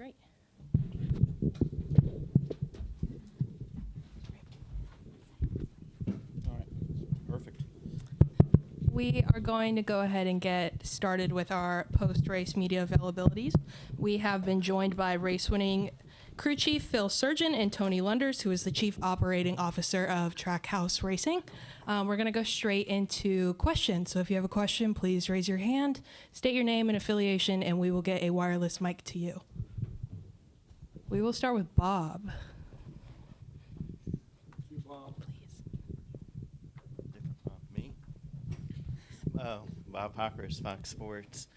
Great. All right, perfect. We are going to go ahead and get started with our post-race media availabilities. We have been joined by race-winning crew chief Phil Surgen and Tony Lunders, who is the chief operating officer of Trackhouse Racing. We're going to go straight into questions. So if you have a question, please raise your hand, state your name and affiliation, and we will get a wireless mic to you. We will start with Bob. Me? Bob Hawkers, Fox Sports.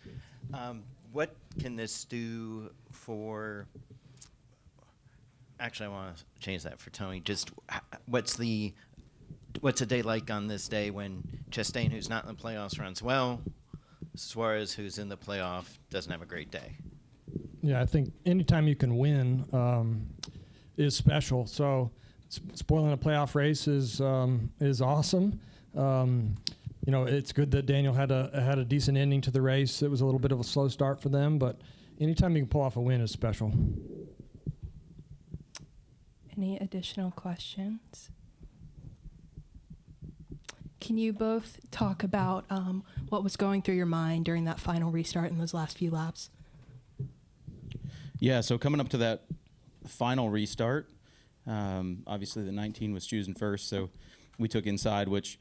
What can this do for... Actually, I want to change that for Tony. Just what's a day like on this day when Chastain, who's not in the playoffs, runs well, Suarez, who's in the playoff, doesn't have a great day? Yeah, I think anytime you can win is special. So spoiling a playoff race is awesome. You know, it's good that Daniel had a decent ending to the race. It was a little bit of a slow start for them, but anytime you can pull off a win is special. Any additional questions? Can you both talk about what was going through your mind during that final restart in those last few laps? Yeah, so coming up to that final restart, obviously the 19 was choosing first, so we took inside, which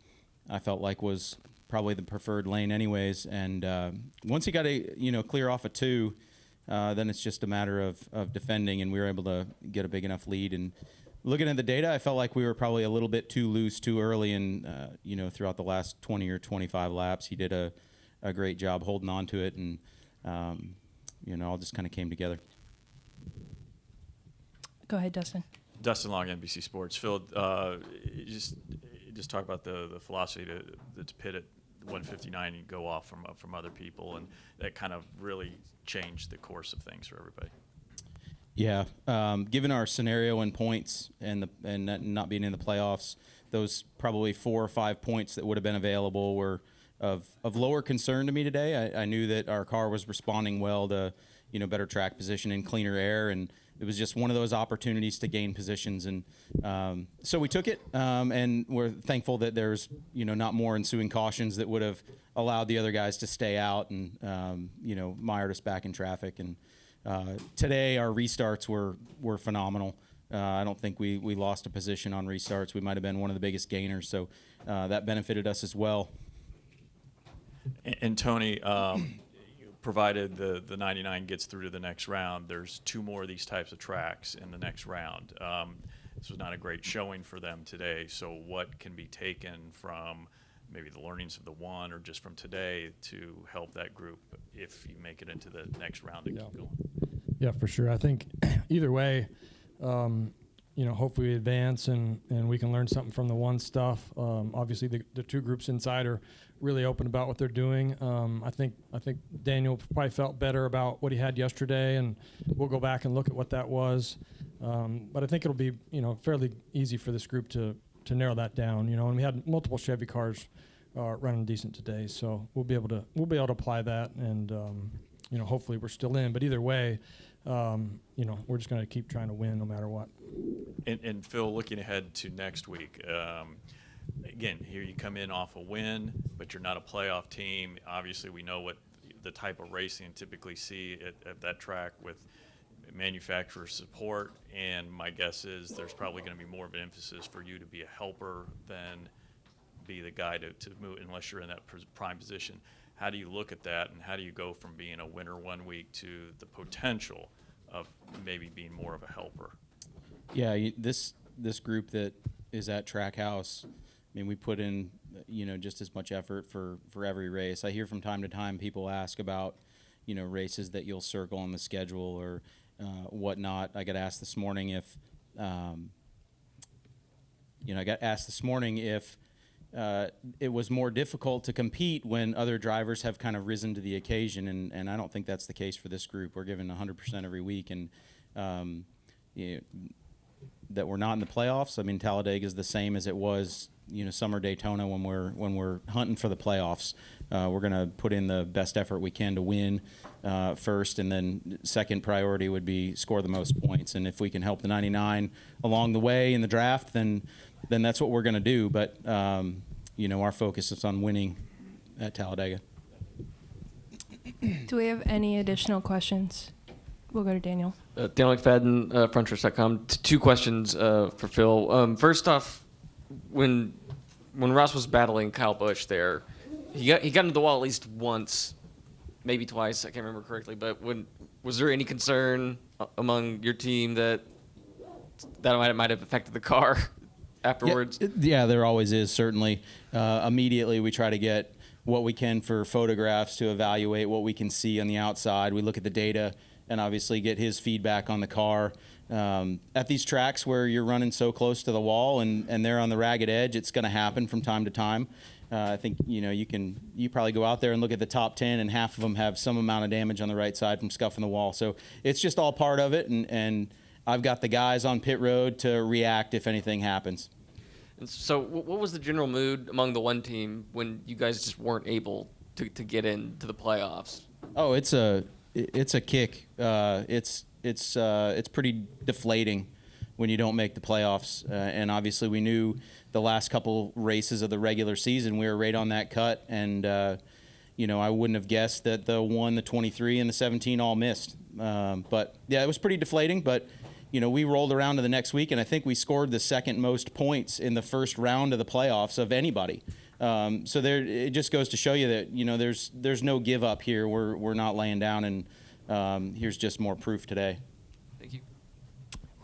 I felt like was probably the preferred lane anyways. And once he got a clear off of 2, then it's just a matter of defending, and we were able to get a big enough lead. And looking at the data, I felt like we were probably a little bit too loose too early, and throughout the last 20 or 25 laps, he did a great job holding on to it, and all just kind of came together. Go ahead, Dustin. Dustin Long, NBC Sports. Phil, just talk about the philosophy to pit at 159 and go off from other people, and that kind of really changed the course of things for everybody. Yeah, given our scenario and points and not being in the playoffs, those probably 4 or 5 points that would have been available were of lower concern to me today. I knew that our car was responding well to better track position and cleaner air, and it was just one of those opportunities to gain positions, and so we took it, and we're thankful that there's not more ensuing cautions that would have allowed the other guys to stay out and mired us back in traffic. And today our restarts were phenomenal. I don't think we lost a position on restarts. We might have been one of the biggest gainers, so that benefited us as well. And Tony, provided the 99 gets through to the next round, there's 2 more of these types of tracks in the next round. This was not a great showing for them today, so what can be taken from maybe the learnings of the one or just from today to help that group if you make it into the next round and keep going? Yeah, for sure. I think either way, hopefully we advance and we can learn something from the one stuff. Obviously, the 2 groups inside are really open about what they're doing. I think Daniel probably felt better about what he had yesterday, and we'll go back and look at what that was. But I think it'll be fairly easy for this group to narrow that down. And we had multiple Chevy cars running decent today, so we'll be able to apply that, and hopefully we're still in. But either way, we're just going to keep trying to win no matter what. And Phil, looking ahead to next week, again, here you come in off a win, but you're not a playoff team. Obviously, we know what the type of racing you typically see at that track with manufacturer support, and my guess is there's probably going to be more of an emphasis for you to be a helper than be the guy to move, unless you're in that prime position. How do you look at that, and how do you go from being a winner one week to the potential of maybe being more of a helper? Yeah, this group that is at Trackhouse, I mean, we put in just as much effort for every race. I hear from time to time people ask about races that you'll circle on the schedule or whatnot. I got asked this morning if it was more difficult to compete when other drivers have kind of risen to the occasion, and I don't think that's the case for this group. We're giving 100% every week, and that we're not in the playoffs. I mean, Talladega is the same as it was, summer Daytona when we're hunting for the playoffs. We're going to put in the best effort we can to win first, and then second priority would be score the most points. And if we can help the 99 along the way in the draft, then that's what we're going to do. But our focus is on winning at Talladega. Do we have any additional questions? We'll go to Daniel. Daniel McFadden, frontrust.com. Two questions for Phil. First off, when Ross was battling Kyle Busch there, he got into the wall at least once, maybe twice. I can't remember correctly. But was there any concern among your team that might have affected the car afterwards? Yeah, there always is, certainly. Immediately, we try to get what we can for photographs to evaluate what we can see on the outside. We look at the data and obviously get his feedback on the car. At these tracks where you're running so close to the wall and they're on the ragged edge, it's going to happen from time to time. I think you probably go out there and look at the top 10, and half of them have some amount of damage on the right side from scuffing the wall. So it's just all part of it, and I've got the guys on pit road to react if anything happens. And so what was the general mood among the one team when you guys just weren't able to get into the playoffs? Oh, it's a kick. It's pretty deflating when you don't make the playoffs. And obviously we knew the last couple races of the regular season we were right on that cut. And I wouldn't have guessed that the 1, the 23, and the 17 all missed. But yeah, it was pretty deflating. But we rolled around to the next week, and I think we scored the second most points in the first round of the playoffs of anybody. So it just goes to show you that there's no give up here. We're not laying down, and here's just more proof today. Thank you.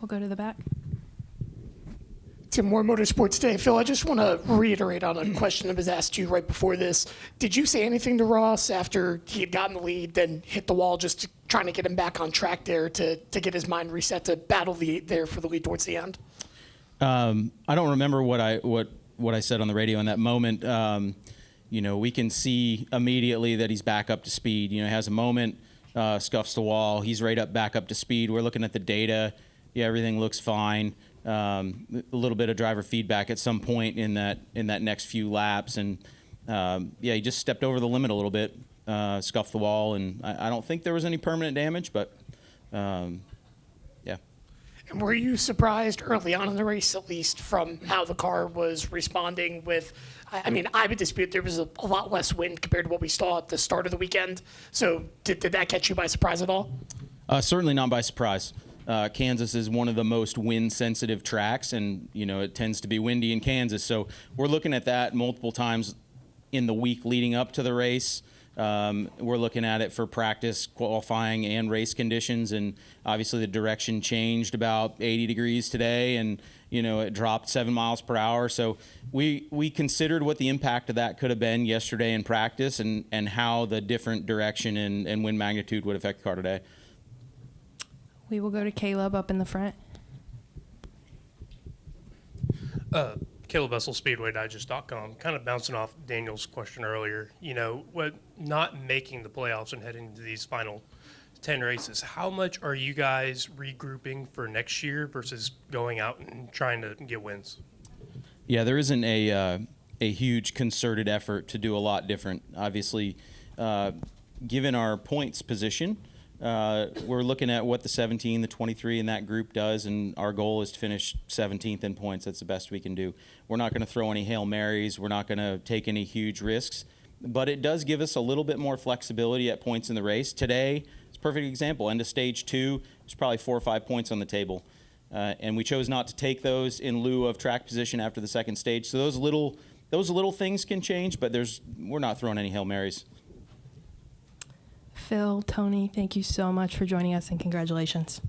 We'll go to the back. Tim Moore, Motorsports Today. Phil, I just want to reiterate on a question that was asked to you right before this. Did you say anything to Ross after he had gotten the lead, then hit the wall, just trying to get him back on track there to get his mind reset to battle there for the lead towards the end? I don't remember what I said on the radio in that moment. We can see immediately that he's back up to speed. Has a moment, scuffs the wall. He's right back up to speed. We're looking at the data. Yeah, everything looks fine. A little bit of driver feedback at some point in that next few laps, and he just stepped over the limit a little bit, scuffed the wall, and I don't think there was any permanent damage, but yeah. And were you surprised early on in the race, at least from how the car was responding with, I would dispute there was a lot less wind compared to what we saw at the start of the weekend. So did that catch you by surprise at all? Certainly not by surprise. Kansas is one of the most wind-sensitive tracks, and it tends to be windy in Kansas. So we're looking at that multiple times in the week leading up to the race. We're looking at it for practice, qualifying, and race conditions. And obviously the direction changed about 80 degrees today, and it dropped 7 miles per hour. So we considered what the impact of that could have been yesterday in practice, and how the different direction and wind magnitude would affect the car today. We will go to Caleb up in the front. Caleb Vessel, SpeedwayDigest.com. Kind of bouncing off Daniel's question earlier. What not making the playoffs and heading to these final 10 races, how much are you guys regrouping for next year versus going out and trying to get wins? Yeah, there isn't a huge concerted effort to do a lot different. Obviously, given our points position, we're looking at what the 17, the 23, and that group does, and our goal is to finish 17th in points. That's the best we can do. We're not going to throw any Hail Marys. We're not going to take any huge risks, but it does give us a little bit more flexibility at points in the race. Today, it's a perfect example. End of stage 2, there's probably 4 or 5 points on the table, and we chose not to take those in lieu of track position after the second stage. So those little things can change, but we're not throwing any Hail Marys. Phil, Tony, thank you so much for joining us, and congratulations.